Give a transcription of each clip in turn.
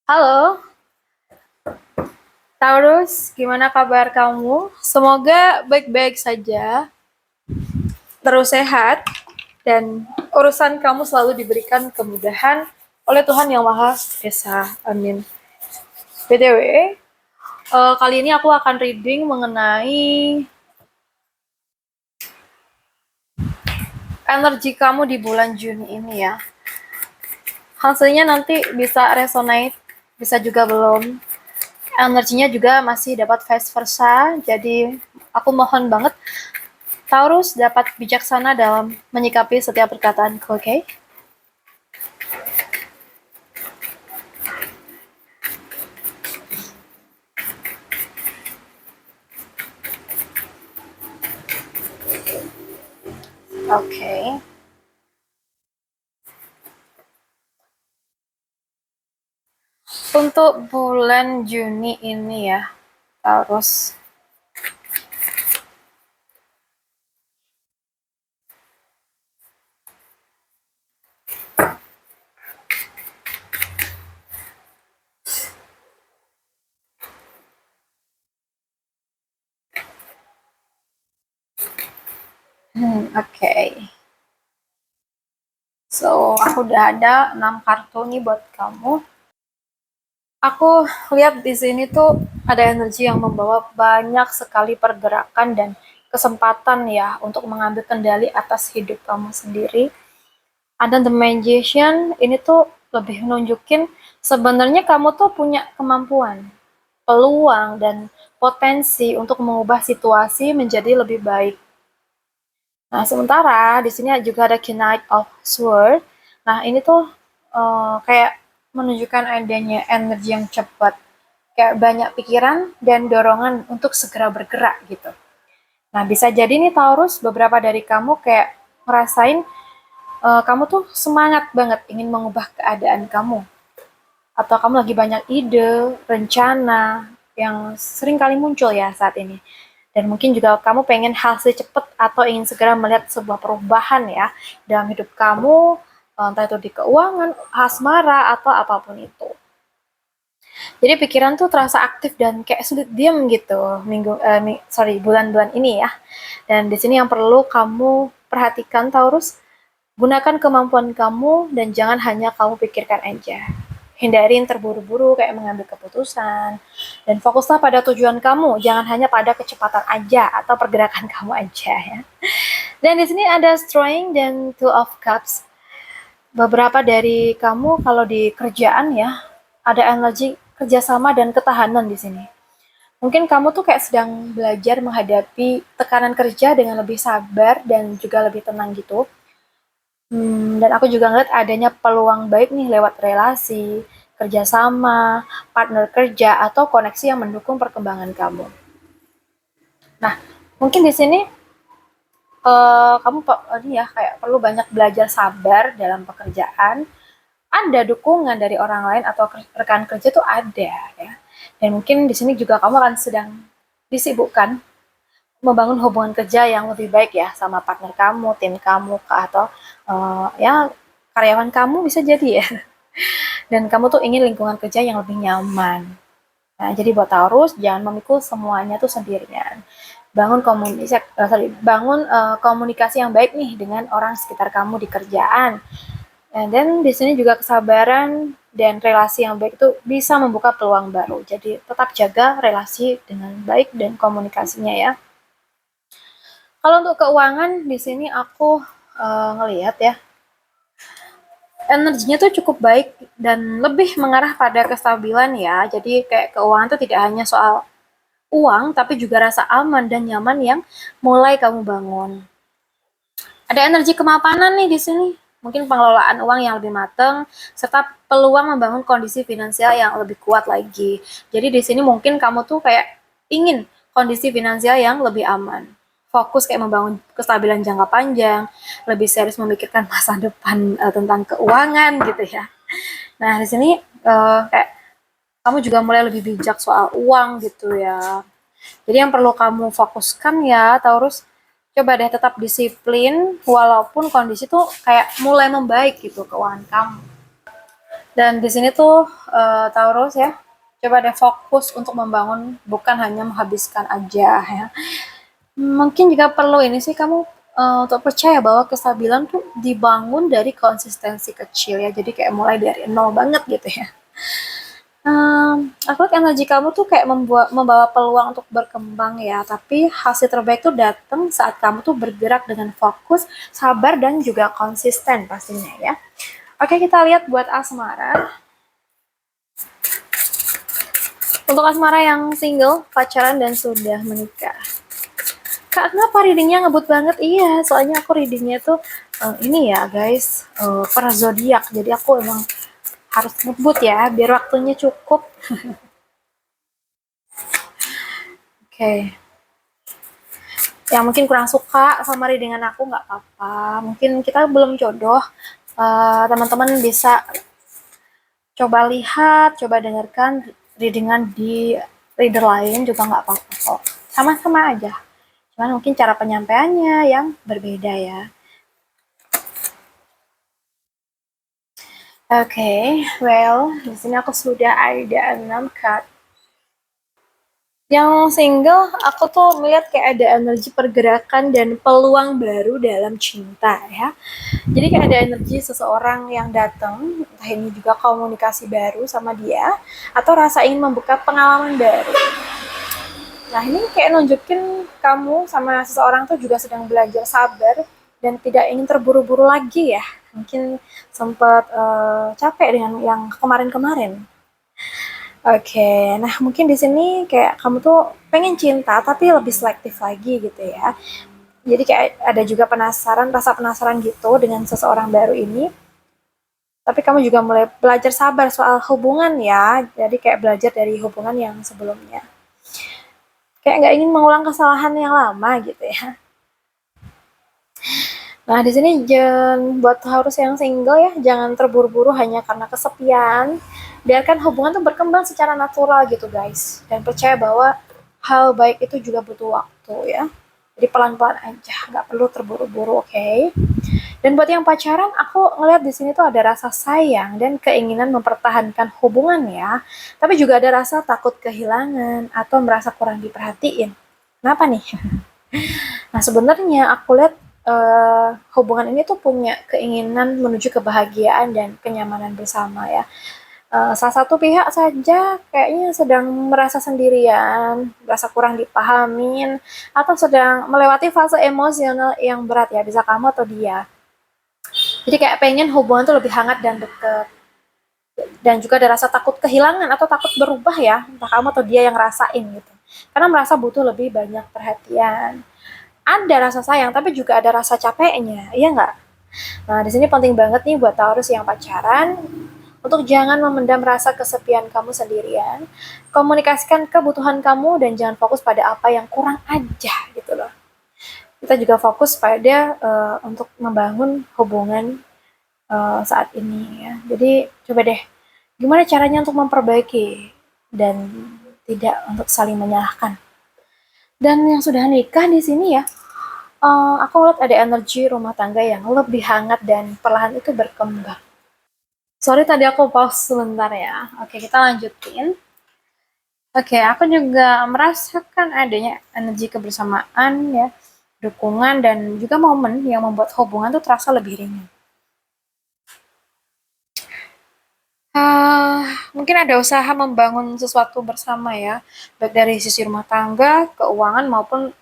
Halo, Taurus, gimana kabar kamu? Semoga baik-baik saja, terus sehat, dan urusan kamu selalu diberikan kemudahan oleh Tuhan Yang Maha Esa. Amin. BTW, kali ini aku akan reading mengenai energi kamu di bulan Juni ini ya. Hasilnya nanti bisa resonate, bisa juga belum. Energinya juga masih dapat vice versa, jadi aku mohon banget Taurus dapat bijaksana dalam menyikapi setiap perkataanku, oke? Okay? Oke. Okay. Untuk bulan Juni ini ya, Taurus. Oke. Okay. So, aku udah ada 6 kartu nih buat kamu. Aku lihat di sini tuh ada energi yang membawa banyak sekali pergerakan dan kesempatan ya untuk mengambil kendali atas hidup kamu sendiri. Ada The Magician, ini tuh lebih nunjukin sebenarnya kamu tuh punya kemampuan, peluang, dan potensi untuk mengubah situasi menjadi lebih baik. Nah, sementara di sini juga ada Knight of Swords. Nah, ini tuh kayak menunjukkan adanya energi yang cepat, kayak banyak pikiran dan dorongan untuk segera bergerak gitu. Nah, bisa jadi nih Taurus, beberapa dari kamu kayak ngerasain kamu tuh semangat banget ingin mengubah keadaan kamu. Atau kamu lagi banyak ide, rencana yang sering kali muncul ya saat ini. Dan mungkin juga kamu pengen hasil cepat atau ingin segera melihat sebuah perubahan ya dalam hidup kamu, entah itu di keuangan, asmara, atau apapun itu. Jadi pikiran tuh terasa aktif dan kayak sulit diam gitu bulan-bulan ini ya. Dan di sini yang perlu kamu perhatikan Taurus, gunakan kemampuan kamu dan jangan hanya kamu pikirkan aja. Hindarin terburu-buru kayak mengambil keputusan dan fokuslah pada tujuan kamu, jangan hanya pada kecepatan aja atau pergerakan kamu aja ya. Dan di sini ada Strength dan Two of Cups. Beberapa dari kamu kalau di kerjaan ya ada energi kerjasama dan ketahanan di sini. Mungkin kamu tuh kayak sedang belajar menghadapi tekanan kerja dengan lebih sabar dan juga lebih tenang gitu. Dan aku juga ngeliat adanya peluang baik nih lewat relasi, kerjasama, partner kerja, atau koneksi yang mendukung perkembangan kamu. Nah, mungkin di sini kamu ini ya kayak perlu banyak belajar sabar dalam pekerjaan. Ada dukungan dari orang lain atau rekan kerja tuh ada ya. Dan mungkin di sini juga kamu akan sedang disibukkan membangun hubungan kerja yang lebih baik ya sama partner kamu, tim kamu, atau ya karyawan kamu bisa jadi ya. Dan kamu tuh ingin lingkungan kerja yang lebih nyaman. Nah, jadi buat Taurus jangan memikul semuanya tuh sendirian. Bangun komunikasi yang baik nih dengan orang sekitar kamu di kerjaan. Dan di sini juga kesabaran dan relasi yang baik itu bisa membuka peluang baru. Jadi tetap jaga relasi dengan baik dan komunikasinya ya. Kalau untuk keuangan di sini aku ngelihat ya energinya tuh cukup baik dan lebih mengarah pada kestabilan ya. Jadi kayak keuangan tuh tidak hanya soal uang tapi juga rasa aman dan nyaman yang mulai kamu bangun. Ada energi kemapanan nih di sini. Mungkin pengelolaan uang yang lebih matang serta peluang membangun kondisi finansial yang lebih kuat lagi. Jadi di sini mungkin kamu tuh kayak ingin kondisi finansial yang lebih aman. Fokus kayak membangun kestabilan jangka panjang, lebih serius memikirkan masa depan tentang keuangan gitu ya. Nah, di sini kayak kamu juga mulai lebih bijak soal uang gitu ya. Jadi yang perlu kamu fokuskan ya, Taurus, coba deh tetap disiplin walaupun kondisi tuh kayak mulai membaik gitu keuangan kamu. Dan di sini tuh Taurus ya, coba deh fokus untuk membangun, bukan hanya menghabiskan aja ya. Mungkin juga perlu ini sih kamu untuk percaya bahwa kestabilan tuh dibangun dari konsistensi kecil ya. Jadi kayak mulai dari nol banget gitu ya. Aku lihat energi kamu tuh kayak membawa peluang untuk berkembang ya, tapi hasil terbaik tuh datang saat kamu tuh bergerak dengan fokus, sabar, dan juga konsisten pastinya ya. Oke, kita lihat buat asmara. Untuk asmara yang single, pacaran, dan sudah menikah. Kak, kenapa readingnya ngebut banget? Iya, soalnya aku readingnya tuh ini ya guys, per zodiak. Jadi aku emang harus ngebut ya, biar waktunya cukup. Oke. Yang mungkin kurang suka sama readingan aku nggak apa-apa. Mungkin kita belum jodoh. Teman-teman bisa coba lihat, coba dengarkan readingan di reader lain juga nggak apa-apa kok. Sama-sama aja. Cuman mungkin cara penyampaiannya yang berbeda ya. Oke, well, di sini aku sudah ada 6 card. Yang single, aku tuh melihat kayak ada energi pergerakan dan peluang baru dalam cinta ya. Jadi kayak ada energi seseorang yang datang, entah ini juga komunikasi baru sama dia, atau rasa ingin membuka pengalaman baru. Nah ini kayak nunjukin kamu sama seseorang tuh juga sedang belajar sabar dan tidak ingin terburu-buru lagi ya. Mungkin sempat capek dengan yang kemarin-kemarin. Oke, nah mungkin di sini kayak kamu tuh pengen cinta tapi lebih selektif lagi gitu ya. Jadi kayak ada juga penasaran, rasa penasaran gitu dengan seseorang baru ini. Tapi kamu juga mulai belajar sabar soal hubungan ya. Jadi kayak belajar dari hubungan yang sebelumnya. Kayak nggak ingin mengulang kesalahan yang lama gitu ya. Nah, di sini jangan buat harus yang single ya, jangan terburu-buru hanya karena kesepian. Biarkan hubungan tuh berkembang secara natural gitu, guys. Dan percaya bahwa hal baik itu juga butuh waktu ya. Jadi pelan-pelan aja, nggak perlu terburu-buru, oke? Okay? Dan buat yang pacaran, aku ngeliat di sini tuh ada rasa sayang dan keinginan mempertahankan hubungan ya. Tapi juga ada rasa takut kehilangan atau merasa kurang diperhatiin. Kenapa nih? Nah, sebenarnya aku lihat hubungan ini tuh punya keinginan menuju kebahagiaan dan kenyamanan bersama ya. Salah satu pihak saja kayaknya sedang merasa sendirian, merasa kurang dipahamin, atau sedang melewati fase emosional yang berat ya, bisa kamu atau dia. Jadi kayak pengen hubungan tuh lebih hangat dan deket. Dan juga ada rasa takut kehilangan atau takut berubah ya, entah kamu atau dia yang rasain gitu. Karena merasa butuh lebih banyak perhatian. Ada rasa sayang, tapi juga ada rasa capeknya, iya nggak? Nah, di sini penting banget nih buat Taurus yang pacaran, untuk jangan memendam rasa kesepian kamu sendirian. Komunikasikan kebutuhan kamu dan jangan fokus pada apa yang kurang aja gitu loh. Kita juga fokus pada untuk membangun hubungan saat ini ya. Jadi coba deh, gimana caranya untuk memperbaiki dan tidak untuk saling menyalahkan. Dan yang sudah nikah di sini ya, aku lihat ada energi rumah tangga yang lebih hangat dan perlahan itu berkembang. Sorry tadi aku pause sebentar ya. Oke, kita lanjutin. Oke, aku juga merasakan adanya energi kebersamaan ya, dukungan dan juga momen yang membuat hubungan tuh terasa lebih ringan. Mungkin ada usaha membangun sesuatu bersama ya, baik dari sisi rumah tangga, keuangan maupun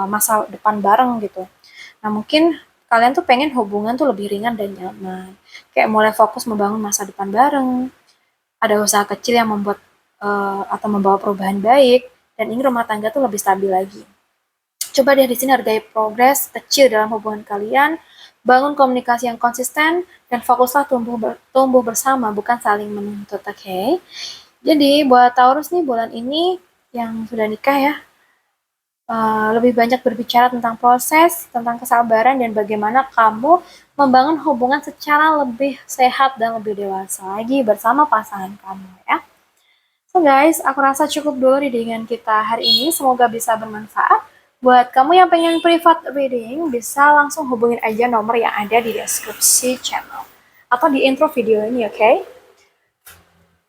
masa depan bareng gitu. Nah mungkin kalian tuh pengen hubungan tuh lebih ringan dan nyaman, kayak mulai fokus membangun masa depan bareng. Ada usaha kecil yang membuat atau membawa perubahan baik, dan ingin rumah tangga tuh lebih stabil lagi. Coba deh di sini hargai progres kecil dalam hubungan kalian, bangun komunikasi yang konsisten, dan fokuslah tumbuh bersama, bukan saling menuntut, oke? Okay? Jadi buat Taurus nih bulan ini yang sudah nikah ya, lebih banyak berbicara tentang proses, tentang kesabaran, dan bagaimana kamu membangun hubungan secara lebih sehat dan lebih dewasa lagi bersama pasangan kamu ya. So guys, aku rasa cukup dulu readingan kita hari ini. Semoga bisa bermanfaat. Buat kamu yang pengen private reading, bisa langsung hubungin aja nomor yang ada di deskripsi channel. Atau di intro video ini, oke? Okay?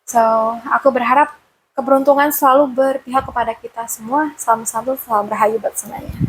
So, aku berharap keberuntungan selalu berpihak kepada kita semua. Salam satu, salam rahayu buat semuanya.